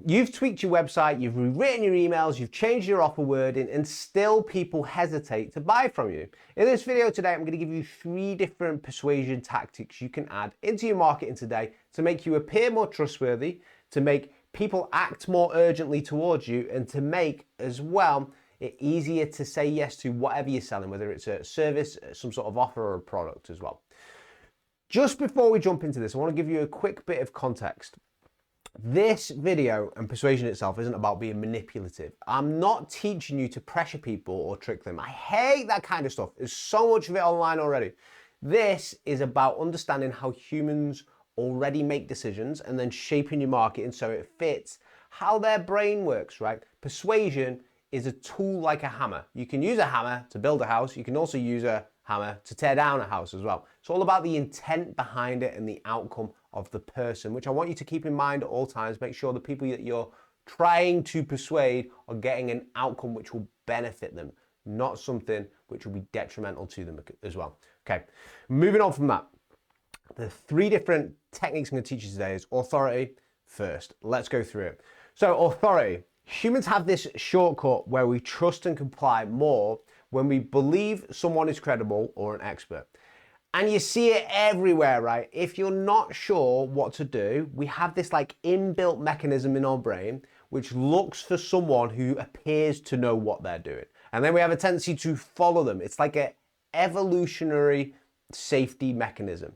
You've tweaked your website, you've rewritten your emails, you've changed your offer wording, and still people hesitate to buy from you. In this video today, I'm going to give you 3 different persuasion tactics you can add into your marketing today to make you appear more trustworthy, to make people act more urgently towards you, and to make as well it easier to say yes to whatever you're selling, whether it's a service, some sort of offer, or a product as well. Just before we jump into this, I want to give you a quick bit of context. This video and persuasion itself isn't about being manipulative. I'm not teaching you to pressure people or trick them. I hate that kind of stuff. There's so much of it online already. This is about understanding how humans already make decisions and then shaping your marketing so it fits how their brain works, right? Persuasion is a tool like a hammer. You can use a hammer to build a house. You can also use a hammer to tear down a house as well. It's all about the intent behind it and the outcome of the person, which I want you to keep in mind at all times. Make sure the people that you're trying to persuade are getting an outcome which will benefit them, not something which will be detrimental to them as well. Okay, moving on from that. The 3 different techniques I'm going to teach you today is authority first. Let's go through it. So authority. Humans have this shortcut where we trust and comply more when we believe someone is credible or an expert. And you see it everywhere, right? If you're not sure what to do, we have this like inbuilt mechanism in our brain which looks for someone who appears to know what they're doing. And then we have a tendency to follow them. It's like an evolutionary safety mechanism.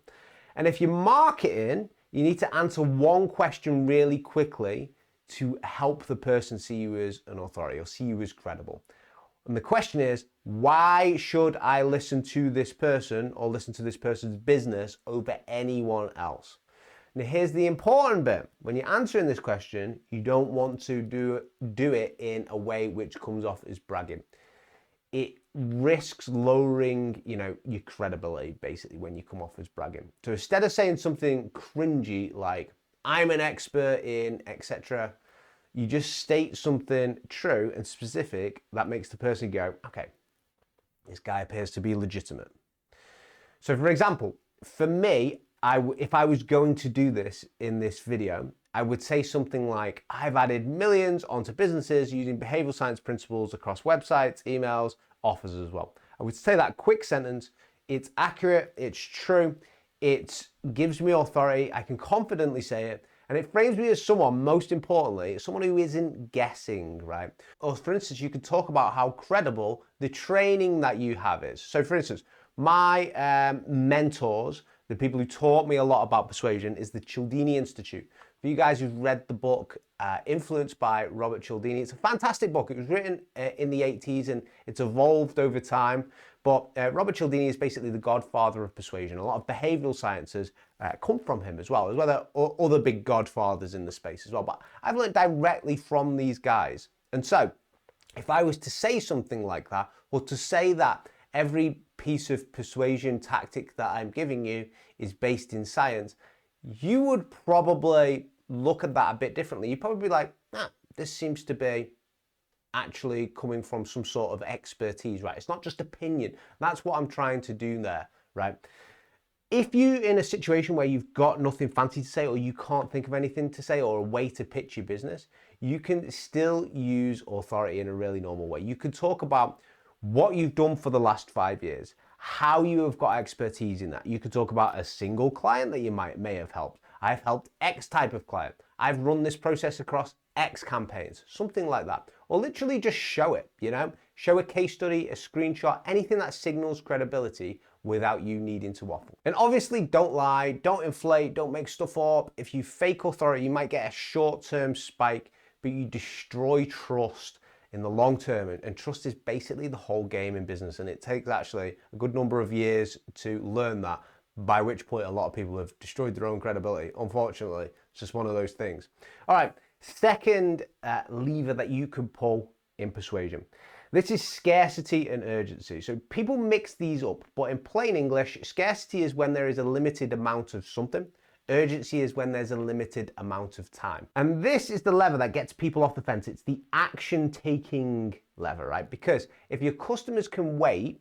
And if you're marketing, you need to answer one question really quickly to help the person see you as an authority or see you as credible. And the question is, why should I listen to this person or listen to this person's business over anyone else? Now, here's the important bit. When you're answering this question, you don't want to do it in a way which comes off as bragging. It risks lowering, your credibility, basically, when you come off as bragging. So instead of saying something cringy like, I'm an expert in, etc., you just state something true and specific that makes the person go, okay, this guy appears to be legitimate. So for example, for me, if I was going to do this in this video, I would say something like, I've added millions onto businesses using behavioral science principles across websites, emails, offers as well. I would say that quick sentence. It's accurate, it's true, it gives me authority, I can confidently say it, and it frames me as someone, most importantly, someone who isn't guessing, right? Or for instance, you could talk about how credible the training that you have is. So for instance, my mentors, the people who taught me a lot about persuasion, is the Cialdini Institute. For you guys who've read the book Influenced by Robert Cialdini, it's a fantastic book. It was written in the 80s and it's evolved over time. But Robert Cialdini is basically the godfather of persuasion. A lot of behavioral sciences come from him as well as other big godfathers in the space as well. But I've learned directly from these guys. And so if I was to say something like that, or to say that every piece of persuasion tactic that I'm giving you is based in science, you would probably look at that a bit differently. You'd probably be like, this seems to be actually coming from some sort of expertise, right? It's not just opinion. That's what I'm trying to do there, right? If you're in a situation where you've got nothing fancy to say, or you can't think of anything to say, or a way to pitch your business, you can still use authority in a really normal way. You could talk about what you've done for the last 5 years, how you have got expertise in that. You could talk about a single client that you may have helped. I've helped X type of client. I've run this process across X campaigns, something like that. Or literally just show it, show a case study, a screenshot, anything that signals credibility without you needing to waffle. And obviously don't lie, don't inflate, don't make stuff up. If you fake authority, you might get a short-term spike, but you destroy trust in the long term. And trust is basically the whole game in business. And it takes actually a good number of years to learn that, by which point a lot of people have destroyed their own credibility. Unfortunately, it's just one of those things. All right, second lever that you can pull in persuasion. This is scarcity and urgency. So people mix these up, but in plain English, scarcity is when there is a limited amount of something. Urgency is when there's a limited amount of time. And this is the lever that gets people off the fence. It's the action-taking lever, right? Because if your customers can wait,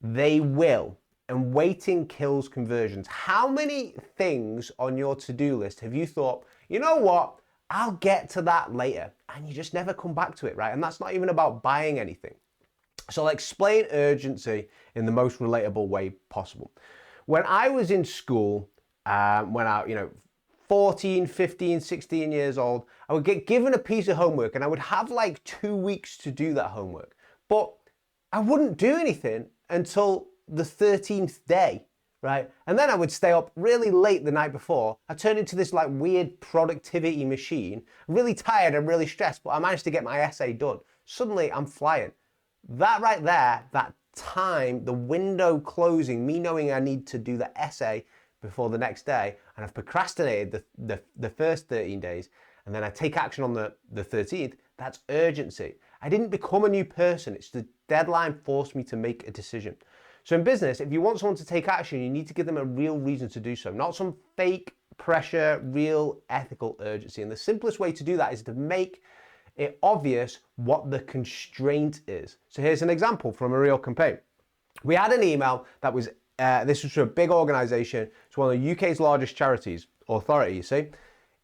they will. And waiting kills conversions. How many things on your to-do list have you thought, you know what? I'll get to that later. And you just never come back to it, right? And that's not even about buying anything. So I'll explain urgency in the most relatable way possible. When I was in school, when I, 14, 15, 16 years old, I would get given a piece of homework and I would have like 2 weeks to do that homework. But I wouldn't do anything until the 13th day, right? And then I would stay up really late the night before. I turned into this like weird productivity machine, really tired and really stressed, but I managed to get my essay done. Suddenly I'm flying. That right there, that time, the window closing, me knowing I need to do the essay before the next day, and I've procrastinated the first 13 days, and then I take action on the 13th, that's urgency. I didn't become a new person. It's the deadline forced me to make a decision. So in business, if you want someone to take action, you need to give them a real reason to do so, not some fake pressure, real ethical urgency. And the simplest way to do that is to make it obvious what the constraint is. So here's an example from a real campaign. We had an email that was, this was from a big organization. It's one of the UK's largest charities, authority, you see.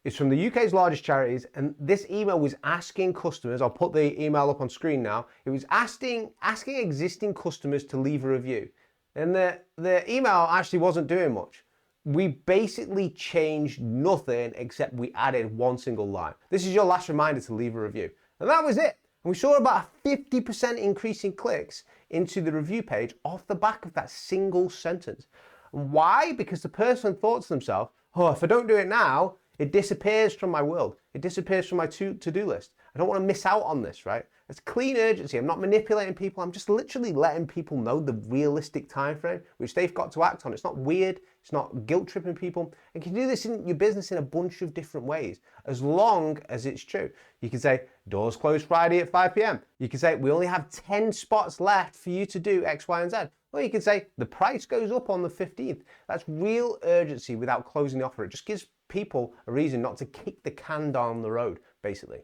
It's from the UK's largest charities, and this email was asking customers, I'll put the email up on screen now, it was asking existing customers to leave a review. And the email actually wasn't doing much. We basically changed nothing except we added one single line. This is your last reminder to leave a review. And that was it. And we saw about a 50% increase in clicks into the review page off the back of that single sentence. And why? Because the person thought to themselves, oh, if I don't do it now, it disappears from my world. It disappears from my to-do list. I don't want to miss out on this, right? It's clean urgency. I'm not manipulating people. I'm just literally letting people know the realistic time frame which they've got to act on. It's not weird. It's not guilt-tripping people. And you can do this in your business in a bunch of different ways, as long as it's true. You can say, doors close Friday at 5 p.m. You can say, we only have 10 spots left for you to do X, Y, and Z. Or you can say, the price goes up on the 15th. That's real urgency without closing the offer. It just gives people a reason not to kick the can down the road, basically.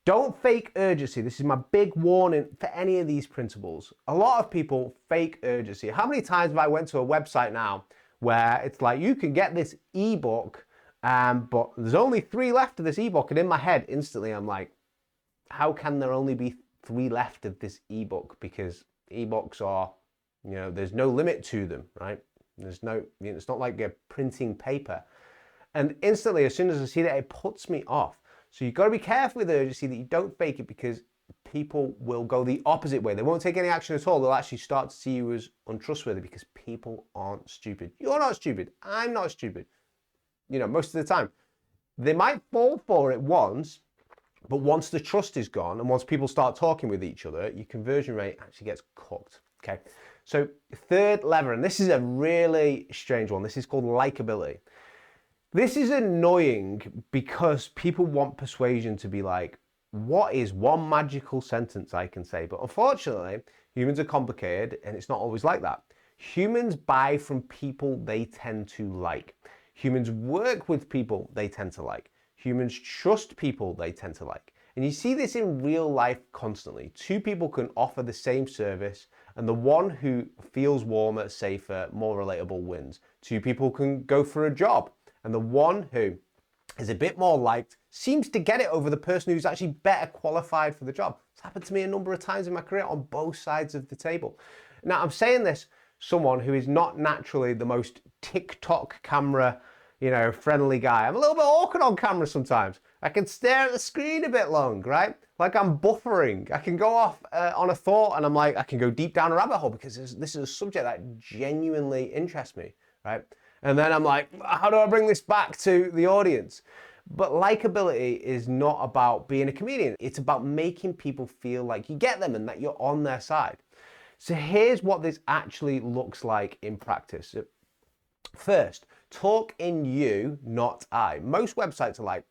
Don't fake urgency. This is my big warning for any of these principles. A lot of people fake urgency. How many times have I went to a website now where it's like, you can get this ebook, but there's only 3 left of this ebook, and in my head, instantly, I'm like, how can there only be 3 left of this ebook? Because ebooks are, there's no limit to them, right? There's no, it's not like you're printing paper. And instantly, as soon as I see that, it puts me off. So you've got to be careful with urgency that you don't fake it, because people will go the opposite way. They won't take any action at all. They'll actually start to see you as untrustworthy, because people aren't stupid. You're not stupid. I'm not stupid. Most of the time. They might fall for it once, but once the trust is gone and once people start talking with each other, your conversion rate actually gets cooked. Okay. So third lever, and this is a really strange one. This is called likability. This is annoying because people want persuasion to be like, what is one magical sentence I can say? But unfortunately, humans are complicated, and it's not always like that. Humans buy from people they tend to like. Humans work with people they tend to like. Humans trust people they tend to like. And you see this in real life constantly. 2 people can offer the same service, and the one who feels warmer, safer, more relatable wins. 2 people can go for a job, and the one who is a bit more liked seems to get it over the person who's actually better qualified for the job. It's happened to me a number of times in my career on both sides of the table. Now, I'm saying this, someone who is not naturally the most TikTok camera, friendly guy. I'm a little bit awkward on camera sometimes. I can stare at the screen a bit long, right? Like I'm buffering. I can go off on a thought, and I'm like, I can go deep down a rabbit hole because this is a subject that genuinely interests me, right? And then I'm like, how do I bring this back to the audience? But likability is not about being a comedian. It's about making people feel like you get them and that you're on their side. So here's what this actually looks like in practice. First, talk in you, not I. Most websites are like,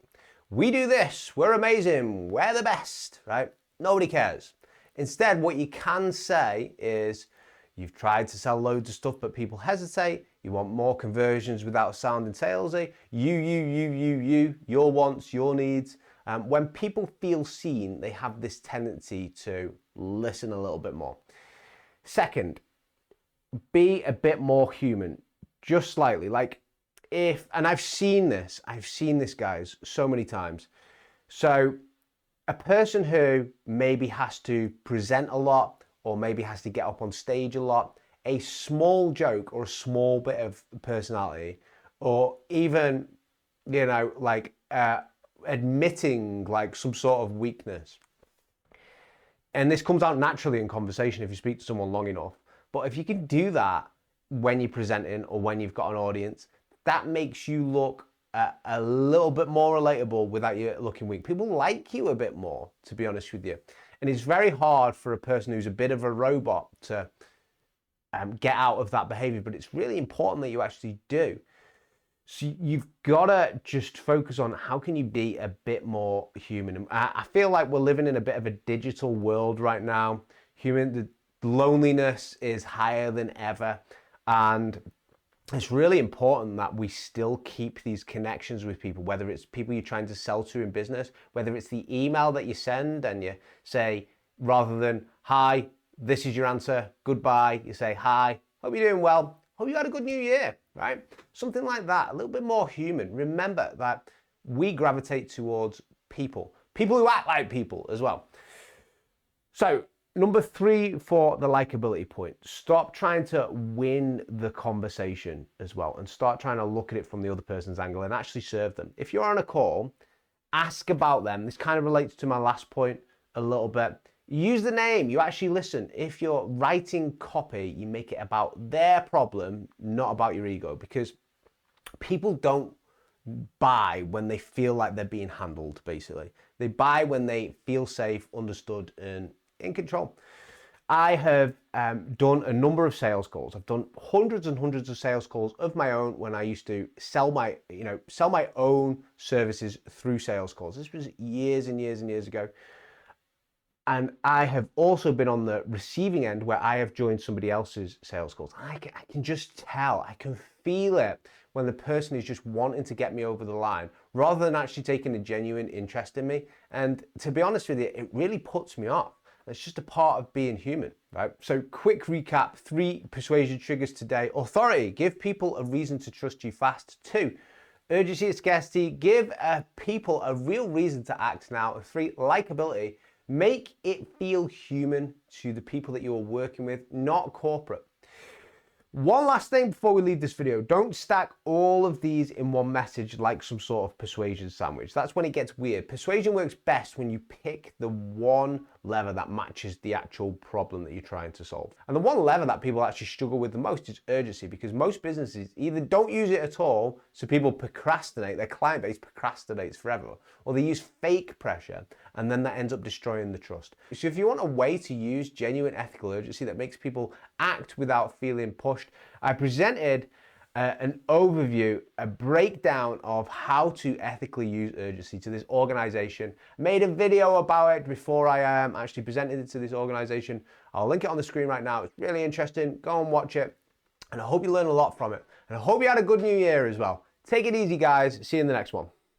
we do this, we're amazing, we're the best, right? Nobody cares. Instead, what you can say is, you've tried to sell loads of stuff, but people hesitate. You want more conversions without sounding salesy. Your wants, your needs. When people feel seen, they have this tendency to listen a little bit more. Second, be a bit more human, just slightly. Like and I've seen this guys so many times. So a person who maybe has to present a lot or maybe has to get up on stage a lot, a small joke or a small bit of personality, or even, like admitting like some sort of weakness. And this comes out naturally in conversation if you speak to someone long enough. But if you can do that when you're presenting or when you've got an audience, that makes you look a little bit more relatable without you looking weak. People like you a bit more, to be honest with you. And it's very hard for a person who's a bit of a robot to get out of that behavior, but it's really important that you actually do. So you've got to just focus on how can you be a bit more human. I feel like we're living in a bit of a digital world right now. The loneliness is higher than ever. And it's really important that we still keep these connections with people, whether it's people you're trying to sell to in business, whether it's the email that you send and you say, rather than, hi, this is your answer, goodbye, you say, hi, hope you're doing well, hope you had a good new year, right? Something like that, a little bit more human. Remember that we gravitate towards people who act like people as well. So number 3 for the likability point, stop trying to win the conversation as well and start trying to look at it from the other person's angle and actually serve them. If you're on a call, ask about them. This kind of relates to my last point a little bit. Use the name, you actually listen. If you're writing copy, you make it about their problem, not about your ego, because people don't buy when they feel like they're being handled, basically. They buy when they feel safe, understood, and in control. I have done a number of sales calls. I've done hundreds and hundreds of sales calls of my own when I used to sell my own services through sales calls. This was years and years and years ago. And I have also been on the receiving end where I have joined somebody else's sales calls. I can just tell, I can feel it when the person is just wanting to get me over the line rather than actually taking a genuine interest in me. And to be honest with you, it really puts me off. It's just a part of being human, right? So quick recap, 3 persuasion triggers today. Authority, give people a reason to trust you fast. 2, urgency and scarcity, give people a real reason to act now. 3, likability, make it feel human to the people that you are working with, not corporate. One last thing before we leave this video, don't stack all of these in one message like some sort of persuasion sandwich. That's when it gets weird. Persuasion works best when you pick the one lever that matches the actual problem that you're trying to solve. And the one lever that people actually struggle with the most is urgency, because most businesses either don't use it at all, so people procrastinate, their client base procrastinates forever, or they use fake pressure, and then that ends up destroying the trust. So if you want a way to use genuine ethical urgency that makes people act without feeling pushed, I presented an overview, a breakdown of how to ethically use urgency to this organization. Made a video about it before I actually presented it to this organization. I'll link it on the screen right now. It's really interesting. Go and watch it. And I hope you learn a lot from it. And I hope you had a good new year as well. Take it easy, guys. See you in the next one.